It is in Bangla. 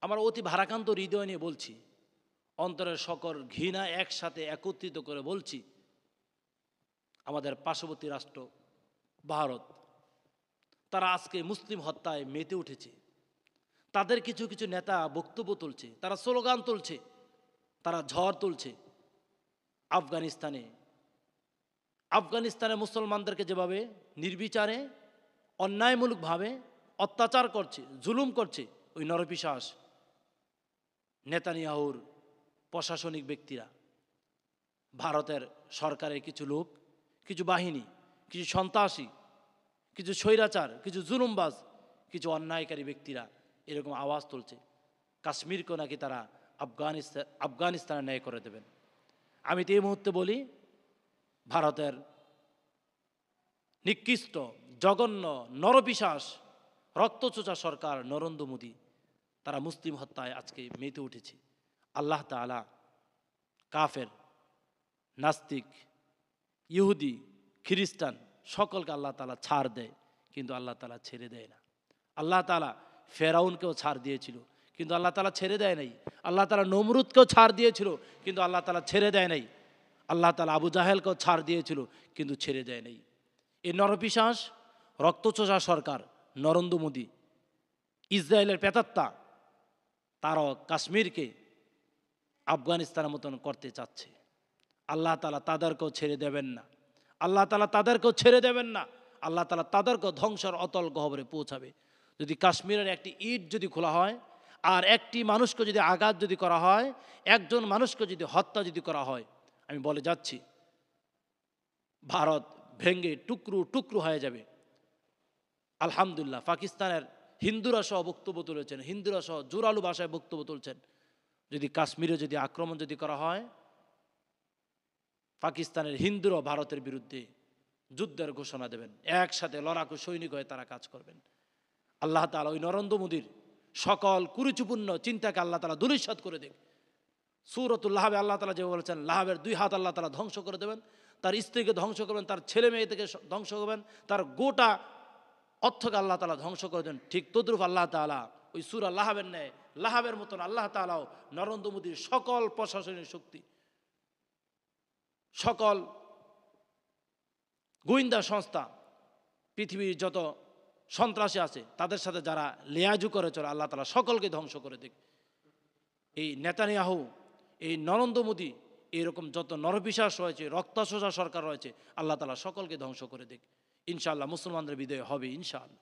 আমার অতি ভারাক্রান্ত হৃদয় নিয়ে বলছি, অন্তরের সকল ঘৃণা একসাথে একত্রিত করে বলছি, আমাদের পার্শ্ববর্তী রাষ্ট্র ভারত, তারা আজকে মুসলিম হত্যায় মেতে উঠেছে। তাদের কিছু কিছু নেতা বক্তব্য তুলছে, তারা স্লোগান তুলছে, তারা ঝড় তুলছে। আফগানিস্তানে মুসলমানদেরকে যেভাবে নির্বিচারে অন্যায়মূলকভাবে অত্যাচার করছে, জুলুম করছে ওই নরপিশাচ নেতানিয়াহুর প্রশাসনিক ব্যক্তিরা, ভারতের সরকারের কিছু লোক, কিছু বাহিনী, কিছু সন্ত্রাসী, কিছু স্বৈরাচার, কিছু জুলুমবাজ, কিছু অন্যায়কারী ব্যক্তিরা এরকম আওয়াজ তুলছে কাশ্মীরকে নাকি তারা আফগানিস্তানে ন্যায় করে দেবেন। আমি তো এই মুহূর্তে বলি, ভারতের নিকৃষ্ট জঘন্য নরপিশাচ রক্তচোষা সরকার নরেন্দ্র মোদী, তারা মুসলিম হত্যায় আজকে মেতে উঠেছে। আল্লাহ তাআলা কাফের, নাস্তিক, ইহুদি, খ্রিস্টান সকলকে আল্লাহ তাআলা ছাড় দেয়, কিন্তু আল্লাহ তাআলা ছেড়ে দেয় না। আল্লাহ তাআলা ফেরাউনকেও ছাড় দিয়েছিল, কিন্তু আল্লাহ তাআলা ছেড়ে দেয় নাই। আল্লাহ তাআলা নমরুদকেও ছাড় দিয়েছিল, কিন্তু আল্লাহ তাআলা ছেড়ে দেয় নাই। আল্লাহ তাআলা আবু জাহেলকেও ছাড় দিয়েছিল, কিন্তু ছেড়ে দেয় নাই। এই নরপিশাচ রক্তচোষা সরকার নরেন্দ্র মোদী, ইসরায়েলের প্রেতাত্মা, তারাও কাশ্মীরকে আফগানিস্তানের মতন করতে চাচ্ছে। আল্লাহ তাআলা তাদেরকেও ছেড়ে দেবেন না। আল্লাহ তাআলা তাদেরকেও ছেড়ে দেবেন না। আল্লাহ তাআলা তাদেরকেও ধ্বংসের অতল গহ্বরে পৌঁছাবে। যদি কাশ্মীরের একটি ইট যদি খোলা হয়, আর একটি মানুষকে যদি আঘাত যদি করা হয়, একজন মানুষকে যদি হত্যা যদি করা হয়, আমি বলে যাচ্ছি ভারত ভেঙে টুকরো টুকরো হয়ে যাবে। আলহামদুলিল্লাহ, পাকিস্তানের হিন্দুরা সহ বক্তব্য তুলেছেন, হিন্দুরা সহ জোরালো ভাষায় বক্তব্য তুলছেন, যদি কাশ্মীরে যদি আক্রমণ যদি করা হয়, পাকিস্তানের হিন্দুরা ভারতের বিরুদ্ধে যুদ্ধের ঘোষণা দেবেন, একসাথে লড়াকু সৈনিক হয়ে তারা কাজ করবেন। আল্লাহ তাআলা ওই নরেন্দ্র মোদীর সকল কুরুচিপূর্ণ চিন্তাকে আল্লাহ তাআলা ধূলিসাৎ করে দেন। সূরাতুল লাহাবে আল্লাহ তাআলা যে বলেছেন, লাহাবের 2 হাত আল্লাহ তাআলা ধ্বংস করে দেবেন, তার স্ত্রীকে ধ্বংস করবেন, তার ছেলে মেয়েদেরকে ধ্বংস করবেন, তার গোটা অর্থকে আল্লাহ তাআলা ধ্বংস করে দেন। ঠিক তদ্রূপ আল্লাহ তাআলা ওই সূরা লাহাবের ন্যায়, লাহাবের মতন আল্লাহ তাআলাও নরেন্দ্র মোদীর সকল প্রশাসনিক শক্তি, সকল গোয়েন্দা সংস্থা, পৃথিবীর যত সন্ত্রাসী আছে তাদের সাথে যারা লেয়াজু করে চলে, আল্লাহ তাআলা সকলকে ধ্বংস করে দেখ। এই নেতানিয়াহু, এই নরেন্দ্র মোদী, এরকম যত নরপিশাচ রয়েছে, রক্তচোষা সরকার রয়েছে, আল্লাহ তাআলা সকলকে ধ্বংস করে দেখ। ইনশাআল্লাহ মুসলমানদের বিজয় হবে ইনশাআল্লাহ।